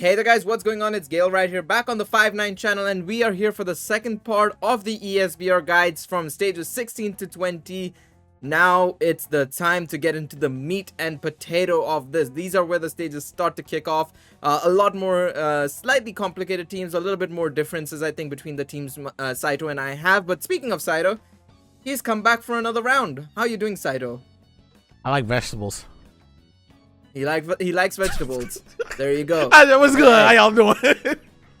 Hey there guys, what's going on? It's Gale right here, back on the 5-9 channel, and we are here for the second part of the ESBR guides from stages 16 to 20. Now it's the time to get into the meat and potato of this. These are where the stages start to kick off. A lot more slightly complicated teams, a little bit more differences I think between the teams Saito and I have. But speaking of Saito, he's come back for another round. How are you doing, Saito? I like vegetables. He likes vegetables. There you go. That was good. How y'all doing?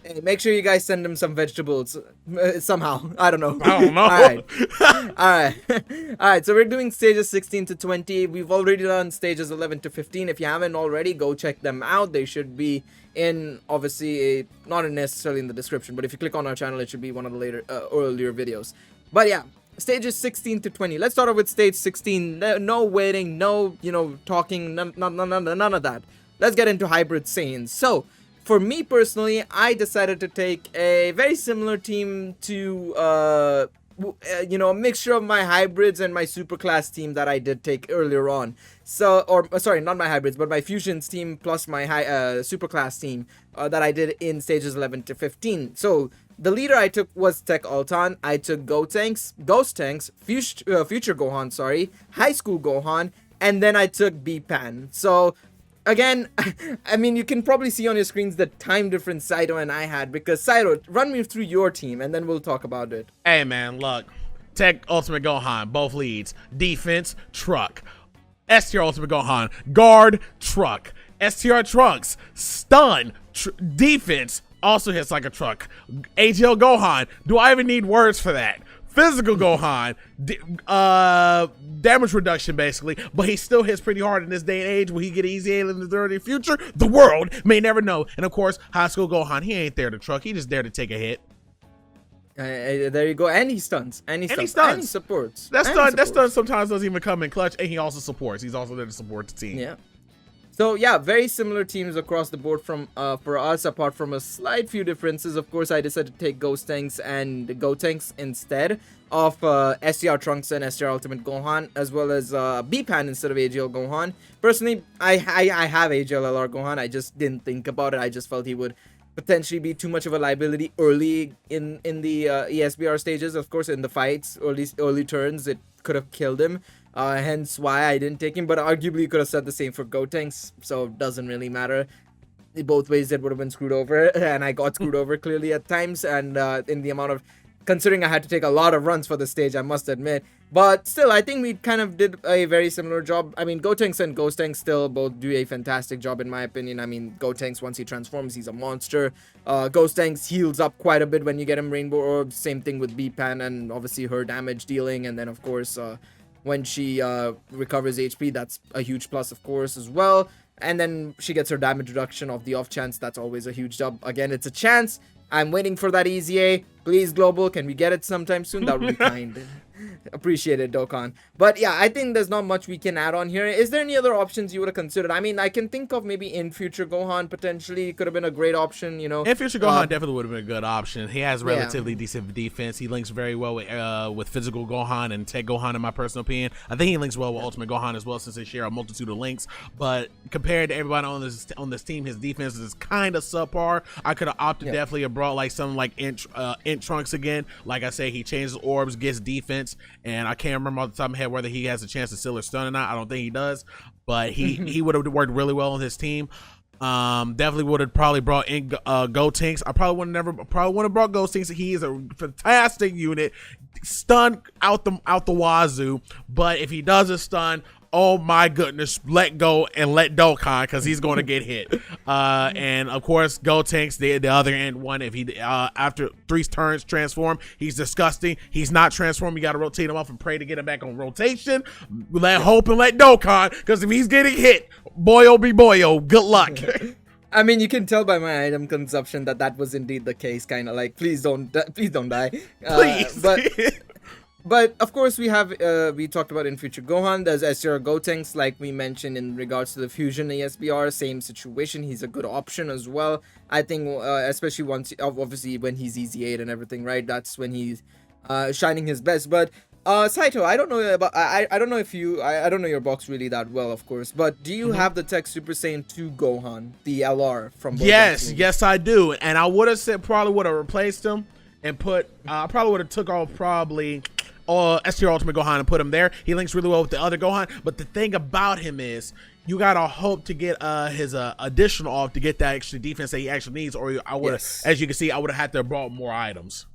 Hey, make sure you guys send him some vegetables somehow. I don't know. I don't know. Alright, so we're doing stages 16 to 20. We've already done stages 11 to 15. If you haven't already, go check them out. They should be in, obviously, not necessarily in the description, but if you click on our channel, it should be one of the earlier videos. But yeah, stages 16 to 20. Let's start off with stage 16. No waiting, no, talking, none of that. Let's get into hybrid Saiyans. So, for me personally, I decided to take a very similar team to, a mixture of my hybrids and my superclass team that I did take earlier on. So, sorry, not my hybrids, but my fusions team plus my superclass team that I did in stages 11 to 15. So, the leader I took was Tech Altan. I took Ghost Tanks, Future Gohan, sorry, High School Gohan, and then I took B-Pan. So, again, I mean, you can probably see on your screens the time difference Saito and I had, because Saito, run me through your team, and then we'll talk about it. Hey, man, look. Tech Ultimate Gohan, both leads. Defense, truck. STR Ultimate Gohan, guard, truck. STR Trunks, stun, defense, also hits like a truck. AGL Gohan, do I even need words for that? Physical Gohan, damage reduction basically, but he still hits pretty hard in this day and age. Will he get easy in the early future? The world may never know. And of course, High School Gohan, he ain't there to truck, he just there to take a hit. There you go, and he stuns, and he supports. That stun sometimes doesn't even come in clutch, and he also supports. He's also there to support the team. Yeah. So yeah, very similar teams across the board from for us, apart from a slight few differences. Of course, I decided to take Ghost Tanks and Gotenks instead of STR Trunks and STR Ultimate Gohan, as well as B-Pan instead of AGL Gohan. Personally, I have AGL LR Gohan. I just didn't think about it. I just felt he would potentially be too much of a liability early in the ESBR stages. Of course, in the fights, early turns, it could have killed him. Hence why I didn't take him, but arguably you could have said the same for Gotenks, so it doesn't really matter. Both ways it would have been screwed over, and I got screwed over clearly at times, and in the amount of, considering I had to take a lot of runs for the stage, I must admit. But still, I think we kind of did a very similar job. I mean, Gotenks and Ghost Tanks still both do a fantastic job in my opinion. I mean, Gotenks, once he transforms, he's a monster. Ghost Tanks heals up quite a bit when you get him Rainbow Orbs. Same thing with B-Pan, and obviously her damage dealing, and then of course, when she recovers HP, that's a huge plus, of course, as well. And then she gets her damage reduction off the off chance. That's always a huge job. Again, it's a chance. I'm waiting for that EZA. Please, Global, can we get it sometime soon? That would be kind. Appreciate it, Dokkan. But yeah, I think there's not much we can add on here. Is there any other options you would have considered? I mean, I can think of maybe in Future Gohan potentially could have been a great option, In Future Gohan definitely would have been a good option. He has relatively decent defense. He links very well with Physical Gohan and Tech Gohan, in my personal opinion. I think he links well with Ultimate Gohan as well, since they share a multitude of links. But compared to everybody on this team, his defense is kind of subpar. I could have opted definitely have brought like something like Int Trunks again. Like I say, he changes orbs, gets defense. And I can't remember off the top of my head whether he has a chance to seal or stun or not. I don't think he does, but he would have worked really well on his team. Definitely would have probably brought in Gotenks. I probably would have brought Gotenks. He is a fantastic unit, stun out the wazoo. But if he doesn't stun, oh my goodness, let go and let Dokkan, because he's going to get hit. And of course, Gotenks, the other end one, if he after 3 turns transform, he's disgusting. He's not transformed. You got to rotate him off and pray to get him back on rotation. Let hope and let Dokkan, because if he's getting hit, boyo be boyo, good luck. I mean, you can tell by my item consumption that was indeed the case. Kind of like, please don't die. Please. But of course, we have we talked about in Future Gohan. There's STR Gotenks, like we mentioned in regards to the Fusion ESBR. Same situation. He's a good option as well. I think, especially once, obviously when he's EZ8 and everything, right? That's when he's shining his best. But Saito, I don't know about I don't know if you I don't know your box really that well, of course, but do you have the Tech Super Saiyan 2 Gohan, the LR from both Yes, I do. And I would have said probably would have replaced him and put I probably would have took off probably STR Ultimate Gohan and put him there. He links really well with the other Gohan, but the thing about him is you gotta hope to get his additional off to get that extra defense that he actually needs, or I would have, as you can see, I would have had to have brought more items.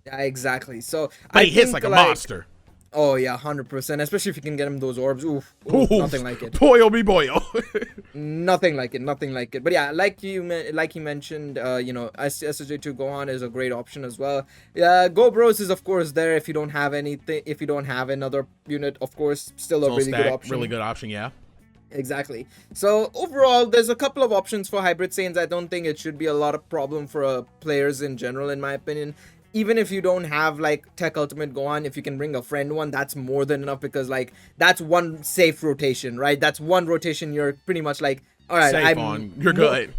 Yeah, exactly. So but he hits like a monster. Oh yeah, 100%. Especially if you can get him those orbs. Oof, nothing like it. Boyo be boyo. Nothing like it. Nothing like it. But yeah, like you mentioned, you know, SSJ2 Gohan is a great option as well. Yeah, Go Bros is of course there if you don't have anything. If you don't have another unit, of course, still a really good option. Really good option, yeah. Exactly. So overall, there's a couple of options for Hybrid Saiyans. I don't think it should be a lot of problem for players in general, in my opinion. Even if you don't have like Tech Ultimate Gohan, if you can bring a friend one, that's more than enough, because like that's one safe rotation, right? That's one rotation you're pretty much like, all right, you're good.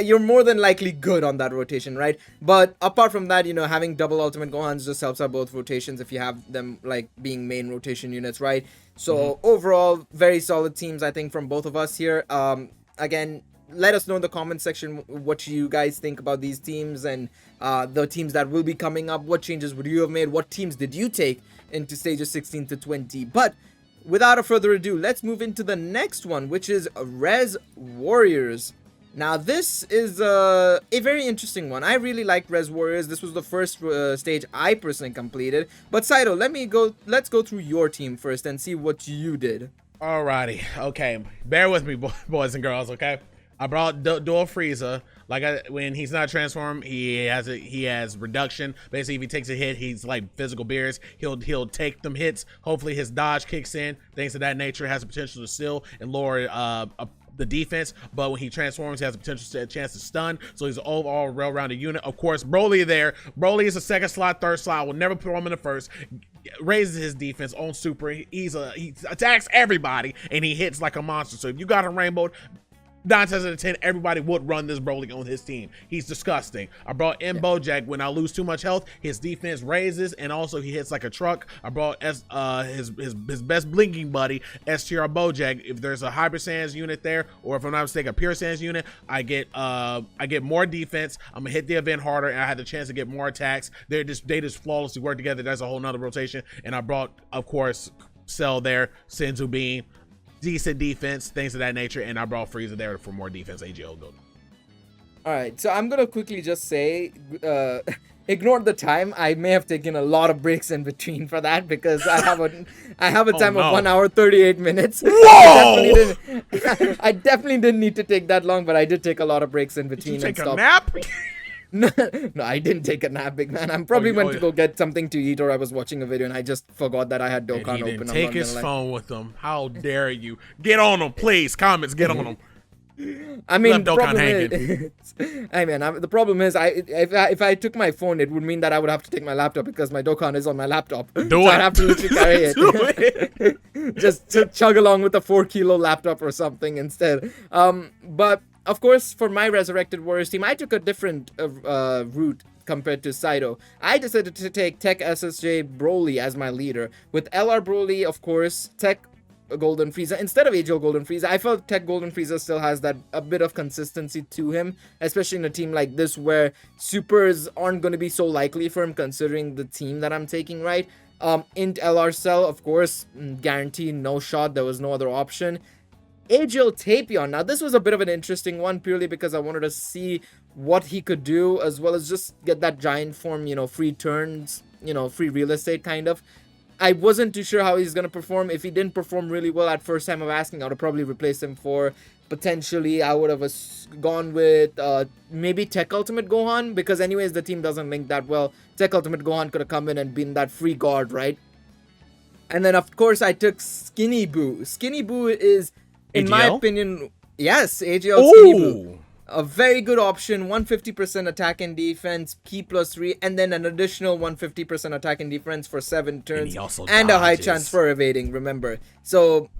You're more than likely good on that rotation, right? But apart from that, you know, having double Ultimate Gohans just helps out both rotations if you have them like being main rotation units, right? So overall, very solid teams, I think, from both of us here. Again, let us know in the comment section what you guys think about these teams and the teams that will be coming up. What changes would you have made? What teams did you take into stages 16 to 20? But without a further ado, let's move into the next one, which is Res Warriors. Now, this is a very interesting one. I really liked Res Warriors. This was the first stage I personally completed. But Saito, let's go through your team first and see what you did. Alrighty, okay. Bear with me, boys and girls, okay? I brought Dual Frieza. When he's not transformed, he has reduction. Basically, if he takes a hit, he's like physical beers. He'll take them hits. Hopefully, his dodge kicks in. Things of that nature. Has the potential to steal and lower the defense. But when he transforms, he has a chance to stun. So he's an overall well-rounded unit. Of course, Broly there. Broly is a second slot, third slot. Will never put him in the first. Raises his defense on super. He attacks everybody and he hits like a monster. So if you got a rainbow, 9 times out of 10, everybody would run this Broly on his team. He's disgusting. I brought in Bojack. When I lose too much health, his defense raises, and also he hits like a truck. I brought his best blinking buddy, STR Bojack. If there's a Hybrid Saiyans unit there, or if I'm not mistaken, a Pure Saiyans unit, I get more defense. I'm gonna hit the event harder, and I had the chance to get more attacks. They just flawlessly work together. That's a whole nother rotation. And I brought, of course, Cell there, Senzu Bean. Decent defense, things of that nature, and I brought Frieza there for more defense. AGL go. All right, so I'm gonna quickly just say, ignore the time. I may have taken a lot of breaks in between for that because I have a time of 1 hour 38 minutes. Whoa! I definitely didn't need to take that long, but I did take a lot of breaks in between. Did you take a nap? No, I didn't take a nap, big man. I probably went to go get something to eat, or I was watching a video and I just forgot that I had Dokkan open. Didn't take his phone with him. How dare you? Get on him, please. Comments, get on him. I mean, the problem is, if I took my phone, it would mean that I would have to take my laptop because my Dokkan is on my laptop. I'd have to literally carry it. Just to chug along with a 4-kilo laptop or something instead. But of course, for my Resurrected Warriors team, I took a different route compared to Saito. I decided to take Tech SSJ Broly as my leader. With LR Broly, of course, Tech Golden Frieza instead of AGL Golden Frieza. I felt Tech Golden Frieza still has that a bit of consistency to him, especially in a team like this where supers aren't going to be so likely for him considering the team that I'm taking, right? Int LR Cell, of course, guaranteed no shot. There was no other option. AGL Tapion. Now, this was a bit of an interesting one purely because I wanted to see what he could do, as well as just get that giant form, you know, free turns, you know, free real estate kind of. I wasn't too sure how he's going to perform. If he didn't perform really well at first time of asking, I would have probably replaced him for, potentially, I would have gone with maybe Tech Ultimate Gohan, because anyways, the team doesn't link that well. Tech Ultimate Gohan could have come in and been that free guard, right? And then, of course, I took Skinny Buu. Skinny Buu is, in AGL? my opinion, yes, AGL Skinny Buu. A very good option, 150% attack and defense, key +3, and then an additional 150% attack and defense for 7 turns, and a high chance for evading, remember. So,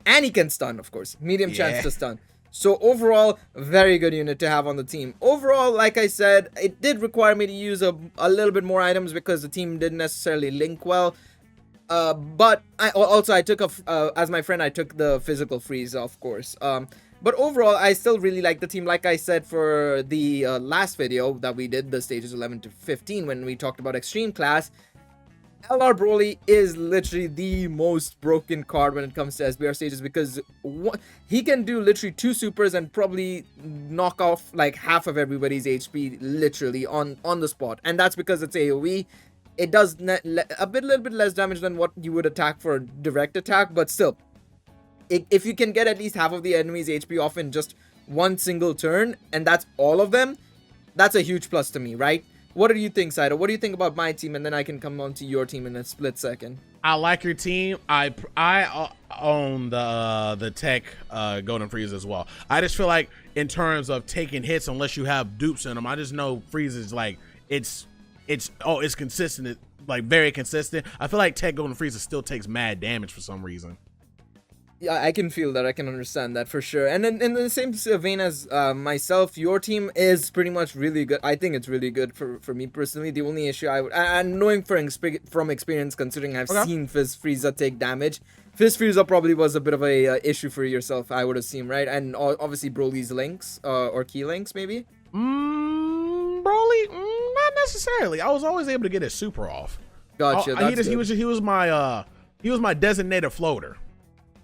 and he can stun, of course, medium chance to stun. So overall, very good unit to have on the team. Overall, like I said, it did require me to use a little bit more items because the team didn't necessarily link well. But I took as my friend, I took the physical freeze, of course. But overall, I still really like the team. Like I said for the last video that we did, the stages 11 to 15, when we talked about extreme class, LR Broly is literally the most broken card when it comes to SBR stages, because he can do literally 2 supers and probably knock off like half of everybody's HP literally on the spot, and that's because it's AoE. It does a little bit less damage than what you would attack for a direct attack, but still, if you can get at least half of the enemy's HP off in just one single turn, and that's all of them, that's a huge plus to me, right? What do you think, Saito? What do you think about my team? And then I can come on to your team in a split second. I like your team. I own the tech Golden Freeze as well. I just feel like in terms of taking hits, unless you have dupes in them, I just know Freeze is like, it's consistent. It's like very consistent. I feel like tech Golden Freeze still takes mad damage for some reason. Yeah, I can feel that. I can understand that for sure. And then in the same vein as myself, your team is pretty much really good. I think it's really good for me personally. The only issue and knowing from experience, considering I've seen Fizz Frieza take damage, Fizz Frieza probably was a bit of a issue for yourself, I would assume, right? And obviously Broly's links or key links, maybe? Broly? Not necessarily. I was always able to get his super off. Gotcha. He was my designated floater.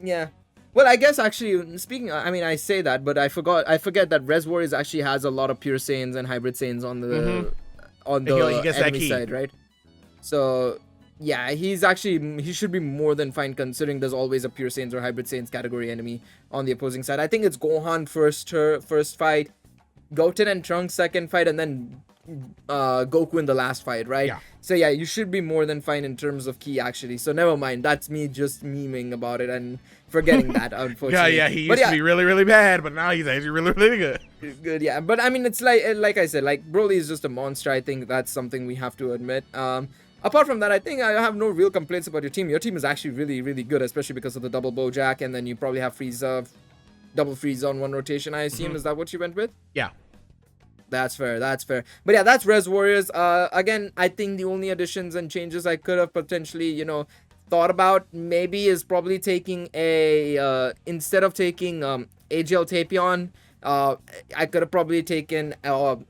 Yeah. Well, I guess actually speaking, I mean, I say that, but I forget that Res Warriors actually has a lot of pure Saiyans and hybrid Saiyans on the enemy side, right? So yeah, he should be more than fine, considering there's always a pure Saiyans or hybrid Saiyans category enemy on the opposing side. I think it's Gohan first fight, Goten and Trunks second fight, and then Goku in the last fight, right? Yeah. So yeah, you should be more than fine in terms of key, actually. So never mind. That's me just memeing about it and forgetting that, unfortunately. Yeah, he used to be really, really bad, but now he's actually really, really good. Good, yeah. But I mean, it's like I said, like Broly is just a monster. I think that's something we have to admit. Apart from that, I think I have no real complaints about your team. Your team is actually really, really good, especially because of the double Bojack, and then you probably have double Frieza on one rotation, I assume. Is that what you went with? Yeah. That's fair. But yeah, that's Res Warriors. Again, I think the only additions and changes I could have potentially, thought about maybe is probably taking instead of taking AGL Tapion, I could have probably taken SSJ2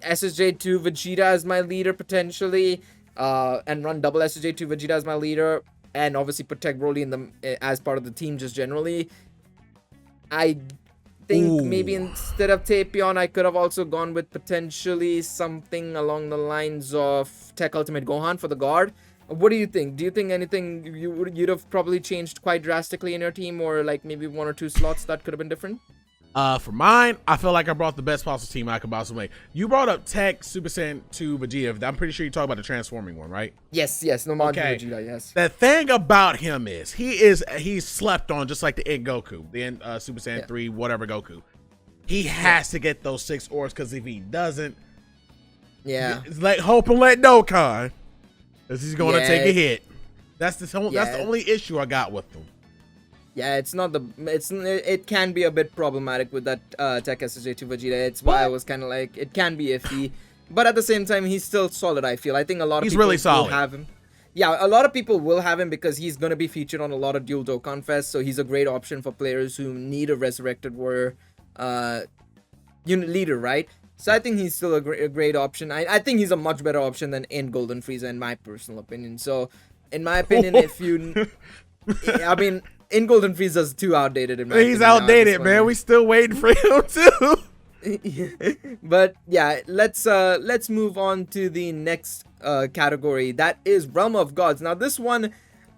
Vegeta as my leader potentially, and run double SSJ2 Vegeta as my leader, and obviously protect Broly as part of the team just generally. I think maybe instead of Tapion, I could have also gone with potentially something along the lines of Tech Ultimate Gohan for the guard. What do you think? Do you think anything you'd have probably changed quite drastically in your team, or like maybe 1 or 2 slots that could have been different? For mine, I feel like I brought the best possible team I could possibly make. You brought up Tech Super Saiyan 2 Vegeta. I'm pretty sure you talk about the transforming one, right? Yes, no Majin Vegeta, yes. The thing about him is he's slept on just like the end Goku, the end Super Saiyan 3 whatever Goku. He has to get those 6 orbs, because if he doesn't, it's like hope and let Dokkan, because he's going to take a hit. That's the only issue I got with him. Yeah, it can be a bit problematic with that Tech SSJ2 Vegeta. It's why I was kind of like, it can be iffy, but at the same time, he's still solid, I feel. I think a lot of people really solid. Will have him. Yeah, a lot of people will have him because he's going to be featured on a lot of dual Dokkan Fest, so he's a great option for players who need a Resurrected Warrior unit leader, right? So I think he's still a great option. I think he's a much better option than in Golden Frieza, in my personal opinion. So, in my opinion, I mean, in Golden Frieza's too outdated in my opinion. He's outdated, man. We still waiting for him too. But yeah, let's move on to the next category. That is Realm of Gods. Now this one,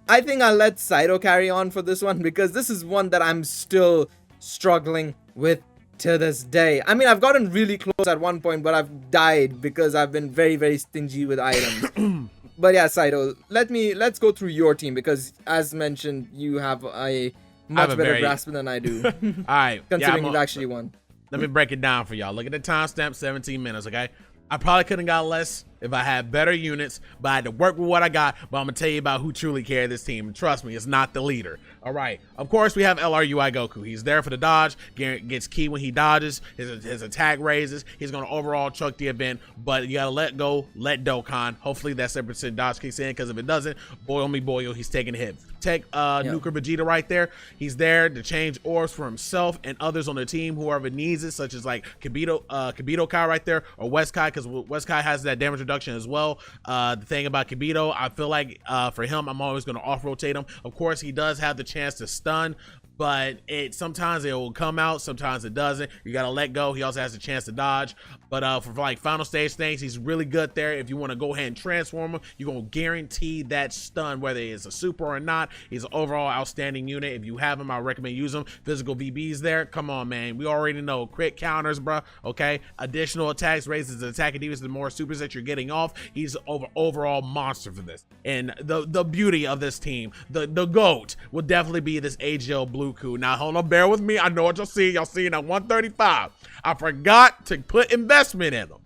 I think I'll let Saito carry on for this one, because this is one that I'm still struggling with to this day. I mean, I've gotten really close at one point, but I've died because I've been very, very stingy with items. But yeah, Saito, let's go through your team, because as mentioned, you have a much better grasp than I do. All right. Considering you've actually won. Let me break it down for y'all. Look at the timestamp, 17 minutes, okay? I probably couldn't got less. if I had better units, but I had to work with what I got. But I'm gonna tell you about who truly carried this team. And trust me, it's not the leader. All right. Of course, we have LRUI Goku. He's there for the dodge. Gets key when he dodges. His attack raises. He's gonna overall chuck the event. But you gotta let Dokkan. Hopefully that 7% dodge kicks in, because if it doesn't, boy on me, boy, he's taking a hit. Take Nuker Vegeta right there. He's there to change orbs for himself and others on the team, whoever needs it, such as like Kibito Kai right there, or West Kai, because West Kai has that damage reduction as well. The thing about Kibito, I feel like for him, I'm always going to off rotate him. Of course, he does have the chance to stun, but sometimes it will come out, sometimes it doesn't. You gotta let go. He also has a chance to dodge. But for like final stage things, he's really good there. If you want to go ahead and transform him, you're gonna guarantee that stun, whether it's a super or not. He's an overall outstanding unit. If you have him, I recommend use him. Physical VBs there. Come on, man. We already know crit counters, bro. Okay. Additional attacks raises the attack and defense. The more supers that you're getting off, he's overall monster for this. And the beauty of this team, the GOAT, will definitely be this AGL Blue Coup. Now hold on, bear with me. I know what y'all see. Y'all seeing at 135. I forgot to put investment in them,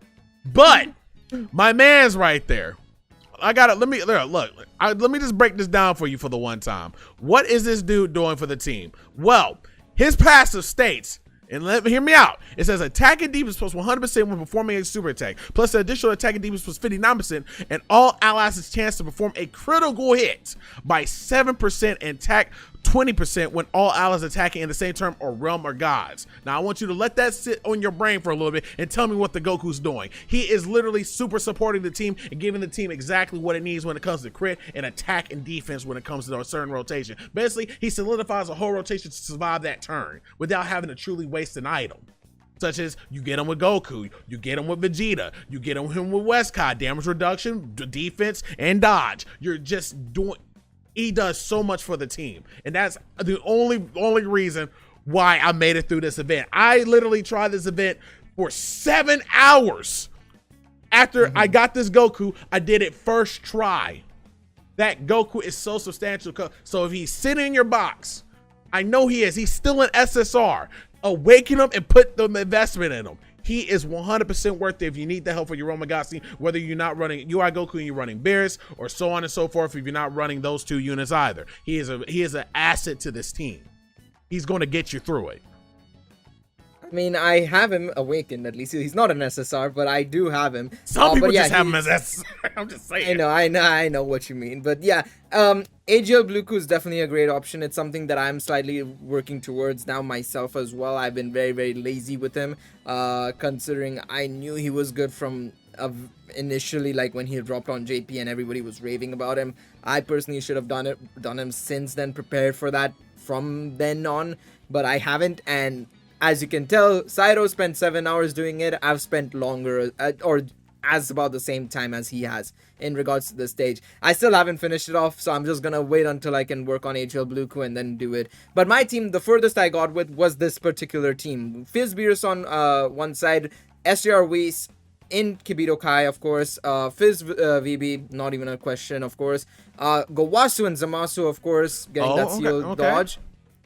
but my man's right there. I got it. Let me just break this down for you for the one time. What is this dude doing for the team? Well, his passive states, and hear me out. It says attack and defense plus 100% when performing a super attack, plus the additional attack and defense plus 59%, and all allies' chance to perform a critical hit by 7% and attack 20% when all allies attacking in the same turn or realm or gods. Now I want you to let that sit on your brain for a little bit and tell me what the Goku's doing. He is literally super supporting the team and giving the team exactly what it needs when it comes to crit and attack and defense when it comes to a certain rotation. Basically, he solidifies a whole rotation to survive that turn without having to truly waste an item. Such as you get him with Goku, you get him with Vegeta, you get him with West Kai, damage reduction, defense, and dodge. You're just doing... He does so much for the team, and that's the only reason why I made it through this event. I literally tried this event for 7 hours. After I got this Goku, I did it first try. That Goku is so substantial. So if he's sitting in your box, I know he is. He's still an SSR. Awaken him and put the investment in him. He is 100% worth it if you need the help for your Roman God scene, whether you're not running UI Goku and you're running Beerus, or so on and so forth if you're not running those two units either. He is an asset to this team. He's going to get you through it. I mean, I have him awakened, at least. He's not an SSR, but I do have him. Some people just have him as SSR. I'm just saying. I know what you mean. But yeah, AGL Blue Coup is definitely a great option. It's something that I'm slightly working towards now myself as well. I've been very, very lazy with him, considering I knew he was good from initially, like when he dropped on JP and everybody was raving about him. I personally should have done him since then, prepared for that from then on, but I haven't. And as you can tell, Sairo spent 7 hours doing it. I've spent longer, or as about the same time as he has in regards to the stage. I still haven't finished it off, so I'm just gonna wait until I can work on HL Blue Coup and then do it. But my team, the furthest I got with was this particular team. Fizz Beerus on one side, SJR Whis in Kibito Kai, of course, Fizz VB, not even a question, of course. Gowasu and Zamasu, of course, getting that seal dodge.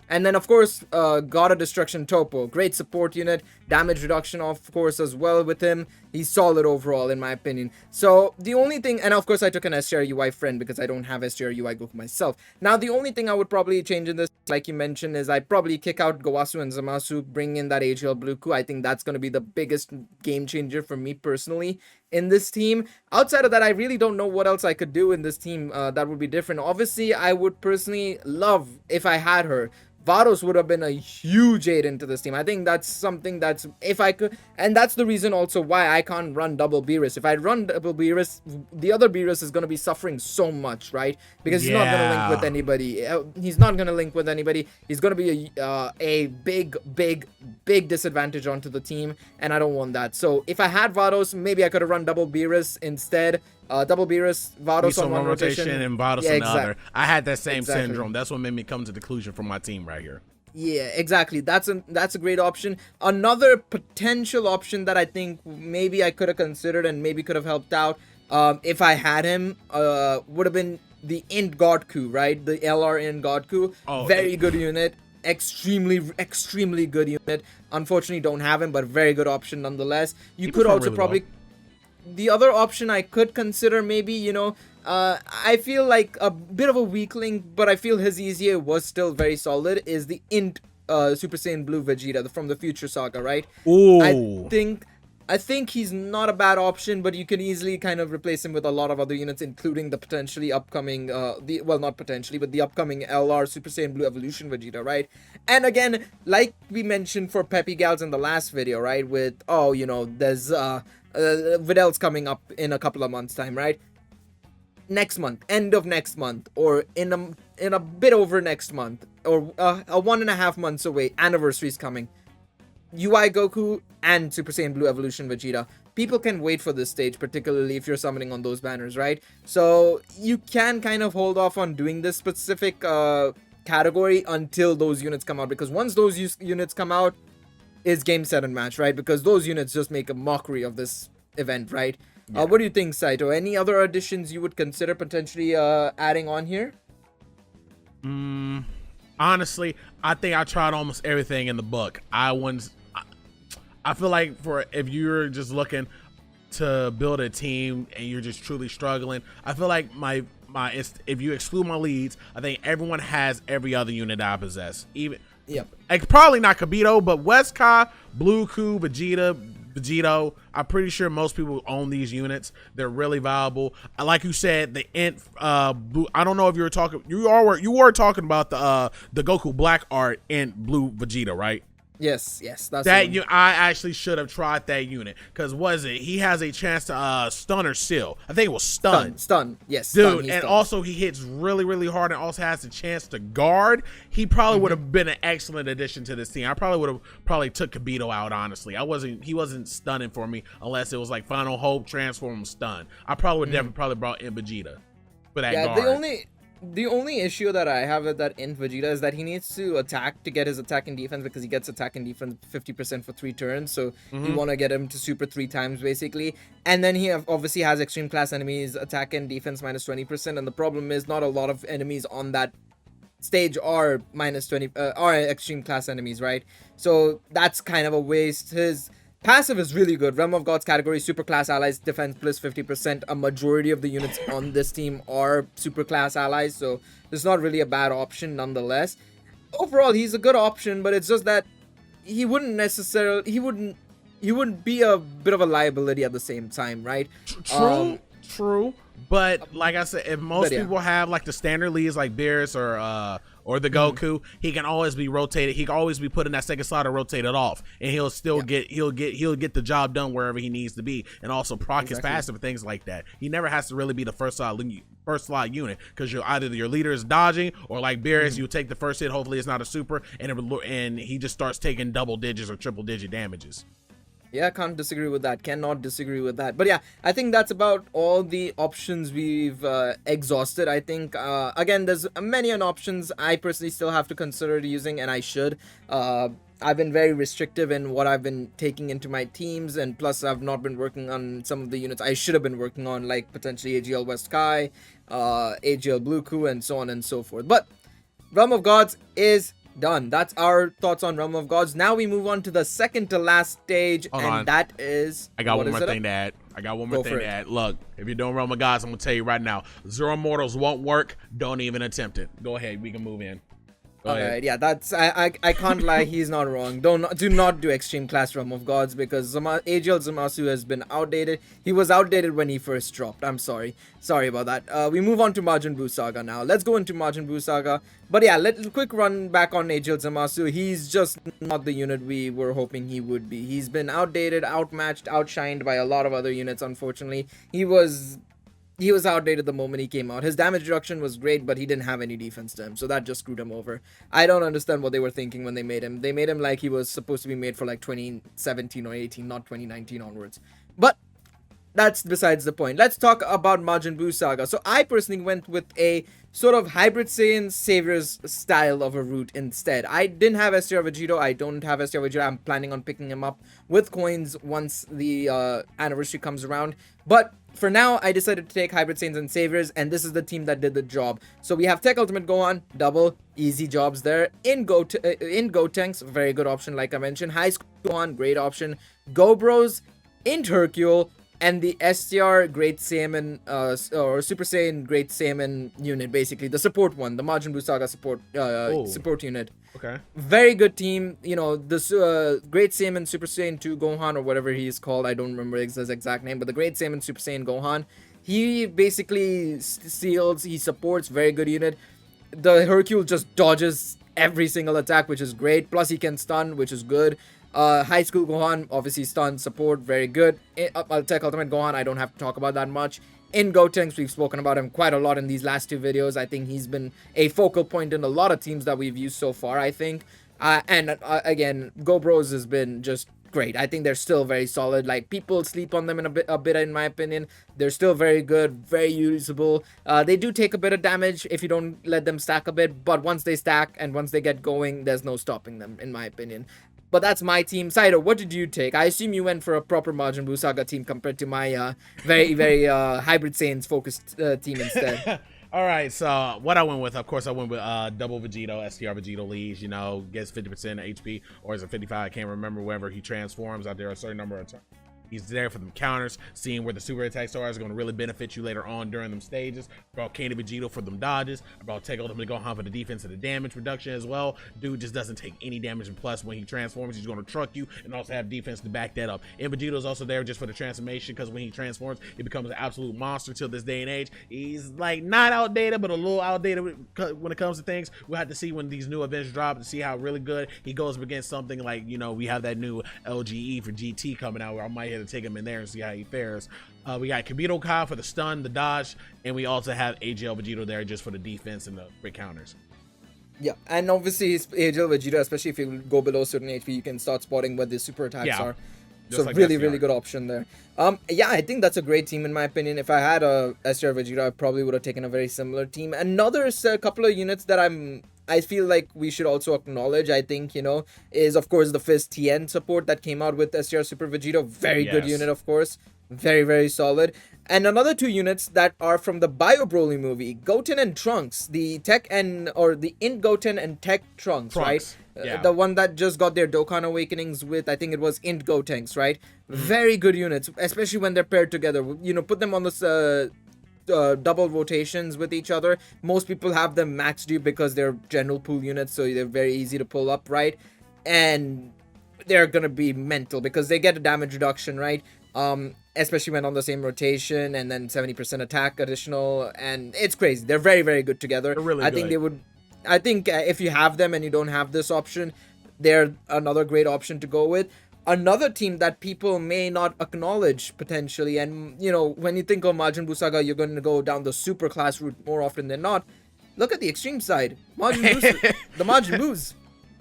And then, of course, God of Destruction Topo. Great support unit. Damage reduction, of course, as well with him. He's solid overall, in my opinion. So, the only thing... And, of course, I took an STR UI friend because I don't have STR UI Goku myself. Now, the only thing I would probably change in this, like you mentioned, is I'd probably kick out Gowasu and Zamasu, bring in that HL Blue Coup. I think that's going to be the biggest game changer for me personally in this team. Outside of that, I really don't know what else I could do in this team that would be different. Obviously, I would personally love if I had her. Vados would have been a huge aid into this team. I think that's something that's, if I could, and that's the reason also why I can't run double Beerus. If I run double Beerus, the other Beerus is going to be suffering so much, right? Because he's not going to link with anybody. He's not going to link with anybody. He's going to be a big disadvantage onto the team, and I don't want that. So if I had Vados, maybe I could have run double Beerus instead. Double Beerus, Vados on one rotation, and Vados on the other. I had that same syndrome. That's what made me come to the conclusion from my team right here. Yeah, exactly. That's a great option. Another potential option that I think maybe I could have considered and maybe could have helped out if I had him would have been the Int God Coup, right? The LR Int God Coup. Very good unit. Extremely good unit. Unfortunately, don't have him, but very good option nonetheless. You could also probably... the other option I could consider, maybe, I feel like a bit of a weakling, but I feel his EZA was still very solid, is the Int Super Saiyan Blue Vegeta from the Future Saga, right? Ooh. I think he's not a bad option, but you can easily kind of replace him with a lot of other units, including the potentially upcoming, not potentially, but the upcoming LR Super Saiyan Blue Evolution Vegeta, right? And again, like we mentioned for Peppy Gals in the last video, right? With, there's, Videl's coming up in a couple of months' time, right? Next month, end of next month, or in a bit over next month, or a 1.5 months away, anniversary's coming. UI Goku and Super Saiyan Blue Evolution Vegeta. People can wait for this stage, particularly if you're summoning on those banners, right? So you can kind of hold off on doing this specific category until those units come out, because once those units come out, is game, set, and match, right? Because those units just make a mockery of this event, right? Yeah. What do you think, Saito? Any other additions you would consider potentially adding on here? Honestly, I think I tried almost everything in the book. I feel like if you're just looking to build a team and you're just truly struggling, I feel like if you exclude my leads, I think everyone has every other unit I possess. Even like, probably not Kibito, but Wesker, Blue Ku, Vegito, I'm pretty sure most people own these units. They're really valuable. Like you said, the Int Blue, I don't know if you were talking, you were talking about the Goku Black Art Int Blue Vegeta, right? Yes, that's that. I actually should have tried that unit, because he has a chance to stun or seal. I think it was stun. Yes, dude. Stun, and also he hits really, really hard, and also has a chance to guard. He probably would have been an excellent addition to this team. I probably would have took Kibito out, honestly. He wasn't stunning for me unless it was like Final Hope, Transform, Stun. I probably would never probably brought in Vegeta for that guard. The only issue that I have with that Int Vegeta is that he needs to attack to get his attack and defense, because he gets attack and defense 50% for 3 turns. So you want to get him to super 3 times, basically. And then he obviously has extreme class enemies, attack and defense minus 20%. And the problem is not a lot of enemies on that stage are minus 20, are extreme class enemies, right? So that's kind of a waste. His passive is really good. Realm of Gods category, super class allies, defense plus 50%. A majority of the units on this team are super class allies, so it's not really a bad option nonetheless. Overall, he's a good option, but it's just that he wouldn't be a bit of a liability at the same time, right? True. But like I said, if most people have like the standard leads like Beerus or the Goku, he can always be rotated. He can always be put in that second slot or rotated off, and he'll still get the job done wherever he needs to be, and also proc his passive and things like that. He never has to really be the first slot unit, because either your leader is dodging, or like Beerus, you take the first hit. Hopefully, it's not a super, and he just starts taking double digits or triple digit damages. Yeah, can't disagree with that. Cannot disagree with that. But yeah, I think that's about all the options we've exhausted. I think, again, there's many options I personally still have to consider using, and I should. I've been very restrictive in what I've been taking into my teams, and plus I've not been working on some of the units I should have been working on, like potentially AGL West Kai, AGL Blue Ku, and so on and so forth. But Realm of Gods is done. That's our thoughts on Realm of Gods. Now we move on to the second to last stage, that is... I got one more thing to add. Look, if you're doing Realm of Gods, I'm going to tell you right now, Zero Mortals won't work. Don't even attempt it. Go ahead. We can move in. Alright, yeah, that's I can't lie, he's not wrong. Do not do extreme class Realm of Gods, because AGL Zamasu has been outdated. He was outdated when he first dropped. I'm sorry about that. We move on to Majin Buu Saga now. Let's go into Majin Buu Saga. But yeah, quick run back on AGL Zamasu. He's just not the unit we were hoping he would be. He's been outdated, outmatched, outshined by a lot of other units, unfortunately. He was outdated the moment he came out. His damage reduction was great, but he didn't have any defense to him, so that just screwed him over. I don't understand what they were thinking when they made him. They made him like he was supposed to be made for like 2017 or 18, not 2019 onwards. But that's besides the point. Let's talk about Majin Buu Saga. So I personally went with a sort of hybrid Saiyan Saviors style of a route instead. I didn't have STR Vegito. I don't have STR Vegito. I'm planning on picking him up with coins once the anniversary comes around. But for now, I decided to take Hybrid Saiyans and Saviors, and this is the team that did the job. So we have Tech Ultimate Gohan, double, easy jobs there. In Gotenks, very good option, like I mentioned. High School Gohan, great option. Go Bros, Int Hercule, and the STR Great Saiyaman or Super Saiyan Great Saiyaman unit, basically the support one, the Majin Buu Saga support unit. Okay. Very good team. You know, the Great Saiyaman Super Saiyan 2 Gohan, or whatever he is called. I don't remember his exact name, but the Great Saiyaman Super Saiyan Gohan. He basically seals, he supports, very good unit. The Hercule just dodges every single attack, which is great. Plus, he can stun, which is good. High School Gohan, obviously stun support, very good. Tech Ultimate Gohan, I don't have to talk about that much. In Gotenks, we've spoken about him quite a lot in these last two videos. I think he's been a focal point in a lot of teams that we've used so far, I think. And again, Go Bros has been just great. I think they're still very solid. Like, people sleep on them a bit in my opinion. They're still very good, very usable. They do take a bit of damage if you don't let them stack a bit, but once they stack and once they get going, there's no stopping them, in my opinion. But that's my team. Saito, what did you take? I assume you went for a proper Majin Buu Saga team compared to my very, very Hybrid Saiyans focused team instead. All right, so what I went with, of course, I went with double Vegito, STR Vegito leads, you know, gets 50% HP, or is it 55? I can't remember. Whenever he transforms out there a certain number of turns. He's there for them counters, seeing where the super attacks are is going to really benefit you later on during them stages. Brought Candy Vegito for them dodges. I brought Tech Ultimate Gohan for the defense and the damage reduction as well. Dude just doesn't take any damage, and plus when he transforms, he's going to truck you and also have defense to back that up. And Vegito's also there just for the transformation, because when he transforms, he becomes an absolute monster till this day and age. He's like not outdated, but a little outdated when it comes to things. We'll have to see when these new events drop to see how really good he goes against something like, you know, we have that new LGE for GT coming out where I might have to take him in there and see how he fares. We got Kibito Kai for the stun, the dodge, and we also have AGL Vegito there just for the defense and the quick counters. Yeah, and obviously his AGL Vegeta, especially if you go below certain HP, you can start spotting where the super attacks are. So like really, really good option there. Yeah, I think that's a great team in my opinion. If I had a STR Vegeta, I probably would have taken a very similar team. Another couple of units that I feel like we should also acknowledge, I think, you know, is of course the Fizz TN support that came out with STR Super Vegito. Very good unit, of course. Very, very solid. And another two units that are from the Bio Broly movie, Goten and Trunks, the Tech and, or the Int Goten and Tech Trunks, right? Yeah. The one that just got their Dokkan Awakenings with, I think it was Int Gotenks, right? Very good units, especially when they're paired together. You know, put them on this double rotations with each other. Most people have them maxed you because they're general pool units, so they're very easy to pull up, right? And they're gonna be mental because they get a damage reduction, right? Especially when on the same rotation, and then 70% attack additional, and it's crazy. They're very, very good together. They're really good. I think if you have them and you don't have this option, they're another great option to go with. Another team that people may not acknowledge potentially, and you know, when you think of Majin Buu Saga, you're going to go down the super class route more often than not. Look at the extreme side, Majin Buu, the Majin Buus.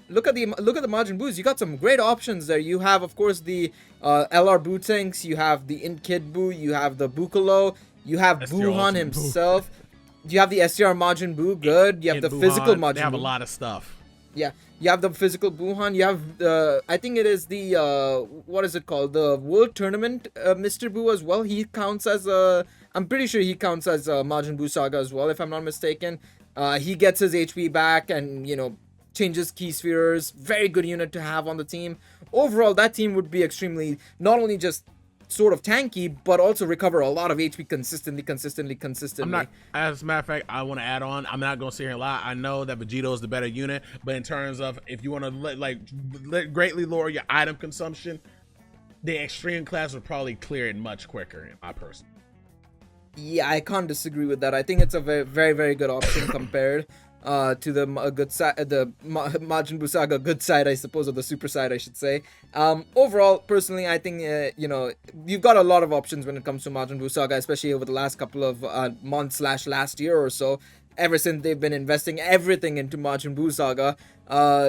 Look at the Majin Buus. You got some great options there. You have, of course, the LR Buu tanks. You have the Int Kid Buu. You have the Bukalo. You have Buuhan himself. You have the STR Majin Buu. Good. You have the physical Majin Buu. They have a lot of stuff. Yeah, you have the physical Buuhan. You have I think it is the what is it called? The World Tournament Mr. Buu as well. He counts as I'm pretty sure he counts as Majin Buu Saga as well, if I'm not mistaken. He gets his HP back and, you know, changes key spheres. Very good unit to have on the team. Overall, that team would be extremely, not only just sort of tanky, but also recover a lot of HP consistently. I'm not, as a matter of fact, I want to add on, I'm not going to sit here and lie. I know that Vegito is the better unit, but in terms of if you want to greatly lower your item consumption, the extreme class would probably clear it much quicker, in my personal. Yeah, I can't disagree with that. I think it's a very, very, very good option compared to the good side, the Majin Buu Saga good side, I suppose, or the super side, I should say. Overall, personally, I think you know, you've got a lot of options when it comes to Majin Buu Saga, especially over the last couple of months / last year or so. Ever since they've been investing everything into Majin Buu Saga,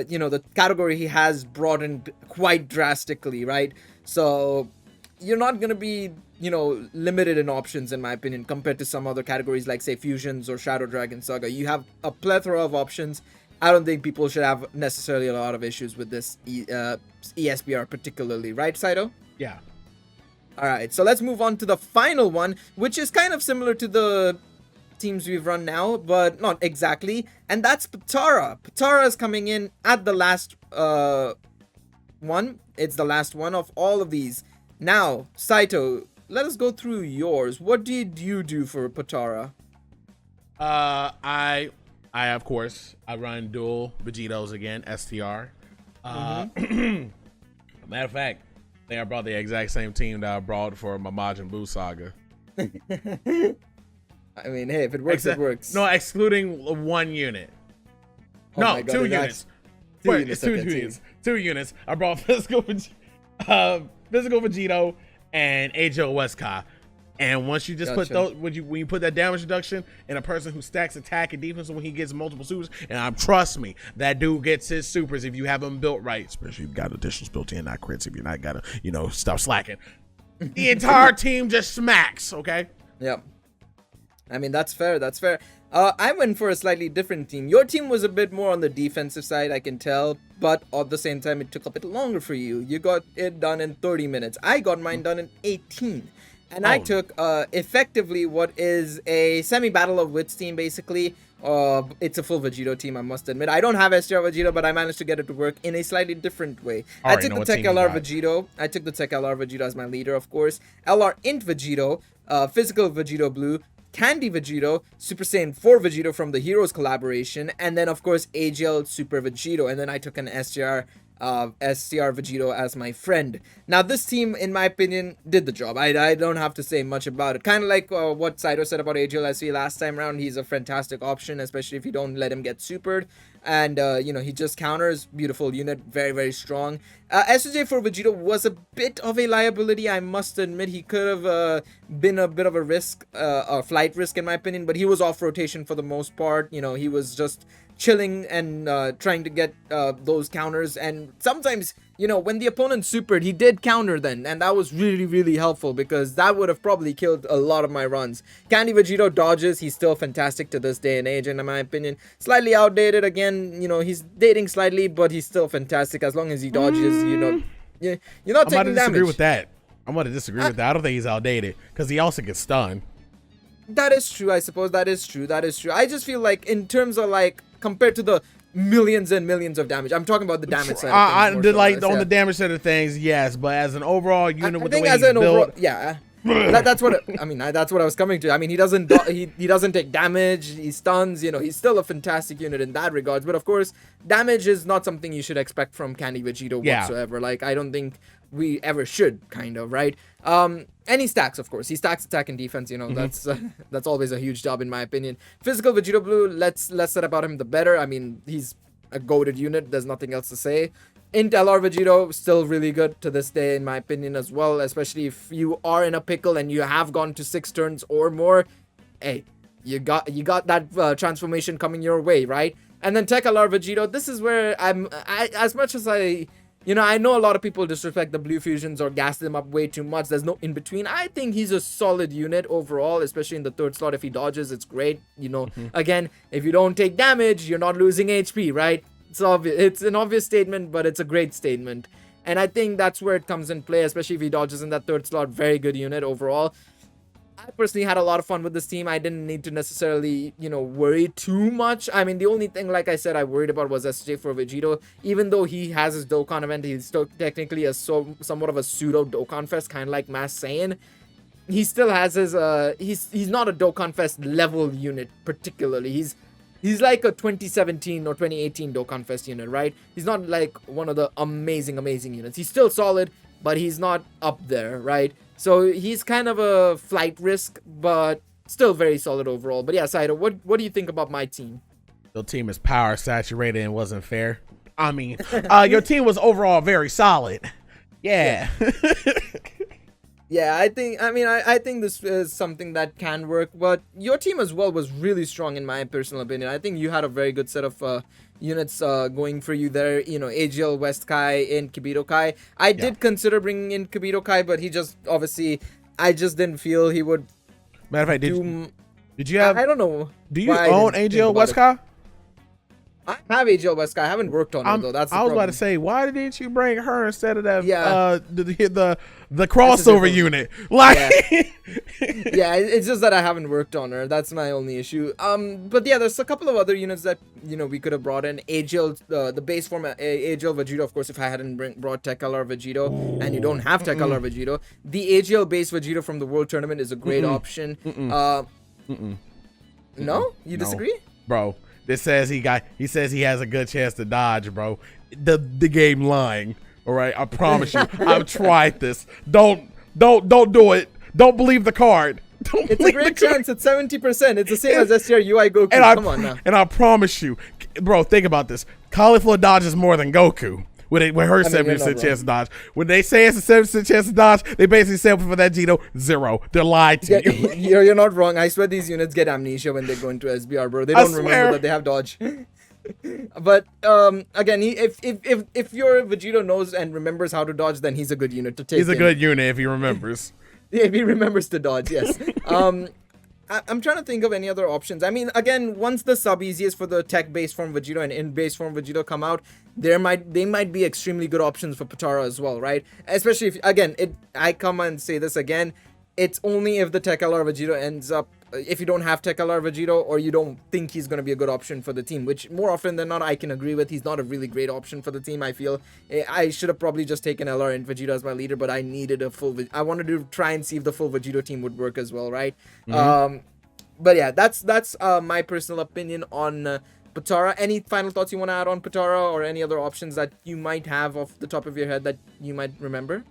you know, the category he has broadened quite drastically, right? So you're not gonna be, you know, limited in options, in my opinion, compared to some other categories like, say, Fusions or Shadow Dragon Saga. You have a plethora of options. I don't think people should have necessarily a lot of issues with this ESBR particularly, right, Saito? Yeah. Alright, so let's move on to the final one, which is kind of similar to the teams we've run now, but not exactly, and that's Potara. Potara is coming in at the last one. It's the last one of all of these. Now, Saito, let us go through yours. What did you do for Potara? I of course I run dual Vegetos again, STR. Matter of fact, I think I brought the exact same team that I brought for my Majin Buu Saga. I mean, hey, if it works, it works. No, excluding one unit. Oh no, my God, 2 units. Wait, it's 2 units. 2 units. I brought physical Vegito and AJ Wesker. And once you just put those, when you put that damage reduction in a person who stacks attack and defense when he gets multiple supers, and trust me, that dude gets his supers if you have them built right, especially if you got additionals built in, not crits. If you're not gotta, stop slacking. The entire team just smacks. Okay. Yep. I mean, that's fair. That's fair. I went for a slightly different team. Your team was a bit more on the defensive side, I can tell, but at the same time, it took a bit longer for you. You got it done in 30 minutes. I got mine done in 18. And I took effectively what is a semi-battle of wits team, basically. It's a full Vegito team, I must admit. I don't have STR Vegito, but I managed to get it to work in a slightly different way. I took the Tech LR Vegito. I took the Tech LR Vegito as my leader, of course. LR Int Vegito, Physical Vegito Blue, Candy Vegito, Super Saiyan 4 Vegito from the Heroes collaboration, and then, of course, AGL Super Vegito. And then I took an STR Vegito as my friend. Now this team, in my opinion, did the job. I don't have to say much about it. Kind of like what Saito said about AGL SV last time around. He's a fantastic option, especially if you don't let him get supered. And he just counters. Beautiful unit, very, very strong. SJ for Vegito was a bit of a liability, I must admit. He could have been a bit of a risk, a flight risk in my opinion, but he was off rotation for the most part. He was just chilling and trying to get those counters, and sometimes when the opponent supered, he did counter then, and that was really, really helpful because that would have probably killed a lot of my runs. Candy Vegito dodges. He's still fantastic to this day and age, and in my opinion, slightly outdated again. He's dating slightly, but he's still fantastic as long as he dodges. You're not taking damage. I'm going to disagree with that. I don't think he's outdated because he also gets stunned. That is true. I suppose that is true. I just feel like in terms of compared to the millions and millions of damage, I'm talking about the damage side of things. On the damage side of things, yes, but as an overall unit, with the way he's built, overall, yeah. That's what that's what I was coming to. I mean, he doesn't take damage. He stuns. He's still a fantastic unit in that regards. But of course, damage is not something you should expect from Candy Vegito whatsoever. I don't think we ever should, kind of, right? And he stacks, of course. He stacks attack and defense. That's always a huge job in my opinion. Physical Vegito Blue. Less said about him, the better. I mean, he's a goated unit. There's nothing else to say. Int LR Vegito, still really good to this day in my opinion as well, especially if you are in a pickle and you have gone to 6 turns or more. Hey, you got that transformation coming your way, right? And then Tech LR Vegito, this is where as much as I know a lot of people disrespect the blue fusions or gas them up way too much. There's no in between. I think he's a solid unit overall, especially in the 3rd slot. If he dodges, it's great. Again, if you don't take damage, you're not losing HP, right? It's obvious. It's an obvious statement, but it's a great statement. And I think that's where it comes in play, especially if he dodges in that 3rd slot. Very good unit overall. I personally had a lot of fun with this team. I didn't need to necessarily, worry too much. I mean, the only thing, like I said, I worried about was SJ for Vegito. Even though he has his Dokkan event, he's still technically somewhat of a pseudo Dokkan Fest, kind of like Mass Saiyan. He still has his, he's not a Dokkan Fest level unit particularly. He's like a 2017 or 2018 Dokkan Fest unit, right? He's not like one of the amazing units. He's still solid, but he's not up there, right? So he's kind of a flight risk, but still very solid overall. But yeah, Saito, what do you think about my team? Your team is power saturated and wasn't fair. I mean, your team was overall very solid. Yeah. Yeah, I think this is something that can work, but your team as well was really strong in my personal opinion. I think you had a very good set of units going for you there. AGL, West Kai, and Kibito Kai. I did consider bringing in Kibito Kai, but he just, obviously, I just didn't feel he would. Matter of fact, did you have? I don't know. Do you own AGL, West Kai? I have AGL by Sky. I haven't worked on it though. That's the I was problem. about to say, why didn't you bring her instead of that? Yeah. The crossover unit. Like, yeah, it's just that I haven't worked on her. That's my only issue. But yeah, there's a couple of other units that we could have brought in. AGL, the base form AGL Vegito. Of course, if I hadn't brought Tech LR Vegito, and you don't have Tech LR Vegito, the AGL base Vegito from the World Tournament is a great option. No, you disagree, bro? This says he says he has a good chance to dodge, bro. The game lying. All right, I promise you. I've tried this. Don't do it. Don't believe the card. It's a great chance. It's 70%. It's the same as STR UI Goku. Come on now. And I promise you, bro. Think about this. Cauliflower dodges more than Goku. With her 70% chance to dodge. When they say it's a 70% chance to dodge, they basically say for that Gito, 0. They're lying to you. You're not wrong. I swear these units get amnesia when they go into SBR, bro. They don't remember that they have dodge. But again, if your Vegito knows and remembers how to dodge, then he's a good unit to take. He's a good unit if he remembers. Yeah, if he remembers to dodge, yes. I'm trying to think of any other options. I mean, again, once the sub easiest for the tech base form Vegito and in base form Vegito come out, they might be extremely good options for Potara as well, right? Especially if, again, I come and say this again, it's only if the Tech LR Vegito ends up, if you don't have Tech LR Vegito or you don't think he's going to be a good option for the team, which more often than not I can agree with. He's not a really great option for the team, I feel. I should have probably just taken LR and Vegito as my leader, but I needed a full, I wanted to try and see if the full Vegito team would work as well, right? But yeah, that's my personal opinion on Potara. Any final thoughts you want to add on Potara or any other options that you might have off the top of your head that you might remember?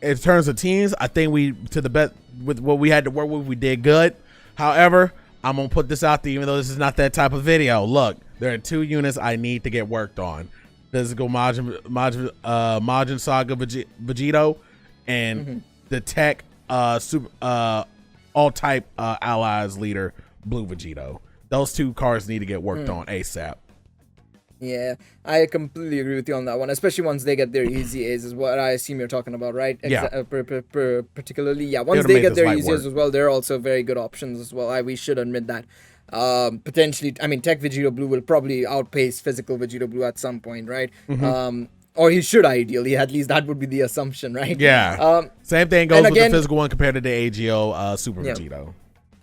In terms of teams, I think we, to the best with what we had to work with, we did good. However, I'm going to put this out there, even though this is not that type of video. Look, there are 2 units I need to get worked on. Physical Majin Saga Vegito and the tech all type allies leader Blue Vegito. Those 2 cards need to get worked on ASAP. Yeah, I completely agree with you on that one, especially once they get their easy A's is what I assume you're talking about, right? Yeah. Particularly, yeah, once they get their easy A's as well, they're also very good options as well. We should admit that. Potentially, I mean, Tech Vegito Blue will probably outpace Physical Vegito Blue at some point, right? Or he should ideally, at least that would be the assumption, right? Yeah. Same thing goes with the physical one compared to the AGO Super Vegito.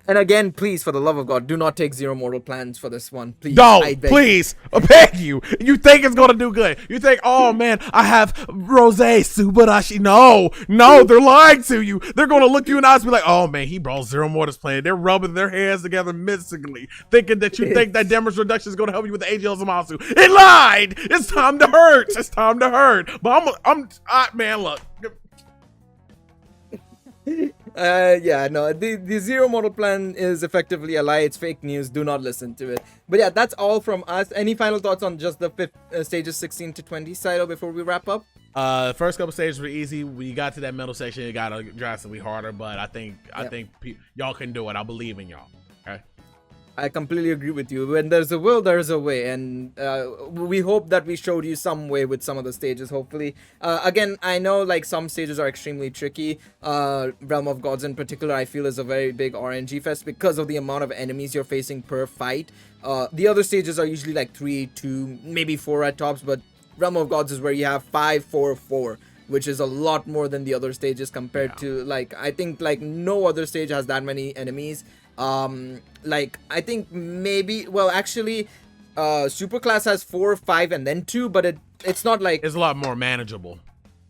And again, please, for the love of God, do not take zero mortal plans for this one. Please. Don't, please. I beg you. You think it's going to do good. You think, oh, man, I have Rose, Subarashi. No, they're lying to you. They're going to look you in the eyes and be like, oh, man, he brought zero mortals playing. They're rubbing their hands together mystically, thinking that you think that damage reduction is going to help you with the AGL Zamasu. It lied. It's time to hurt. It's time to hurt. But man, look. Yeah, no, the zero model plan is effectively a lie. It's fake news. Do not listen to it. But yeah, that's all from us. Any final thoughts on just the stages 16 to 20, Saito, before we wrap up? First couple stages were easy. When you got to that middle section, it got drastically harder. But I think y'all can do it. I believe in y'all. Okay. I completely agree with you. When there's a will, there's a way, and we hope that we showed you some way with some of the stages, hopefully. Again, I know like some stages are extremely tricky. Realm of Gods in particular, I feel, is a very big RNG fest because of the amount of enemies you're facing per fight. The other stages are usually like 3, 2, maybe 4 at tops, but Realm of Gods is where you have 5, 4, 4. Which is a lot more than the other stages compared to, like, I think like no other stage has that many enemies. Like I think maybe, well, actually Superclass has 4, 5 and then 2, but it's not like, it's a lot more manageable.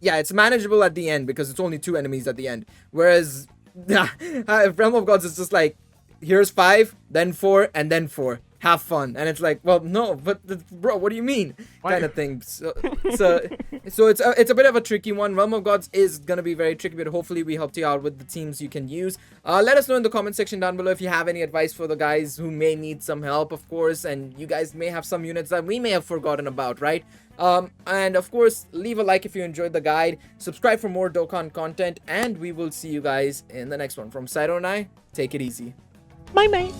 Yeah, it's manageable at the end because it's only 2 enemies at the end, whereas Realm of Gods is just like, here's 5, then 4, and then 4. Have fun. And it's like, well, no, but bro, what do you mean? Kind of thing. So it's a bit of a tricky one. Realm of Gods is gonna be very tricky, but hopefully we helped you out with the teams you can use. Let us know in the comment section down below if you have any advice for the guys who may need some help, of course, and you guys may have some units that we may have forgotten about, right? And of course, leave a like if you enjoyed the guide, subscribe for more Dokkan content, and we will see you guys in the next one. From Saito and I, take it easy. Bye.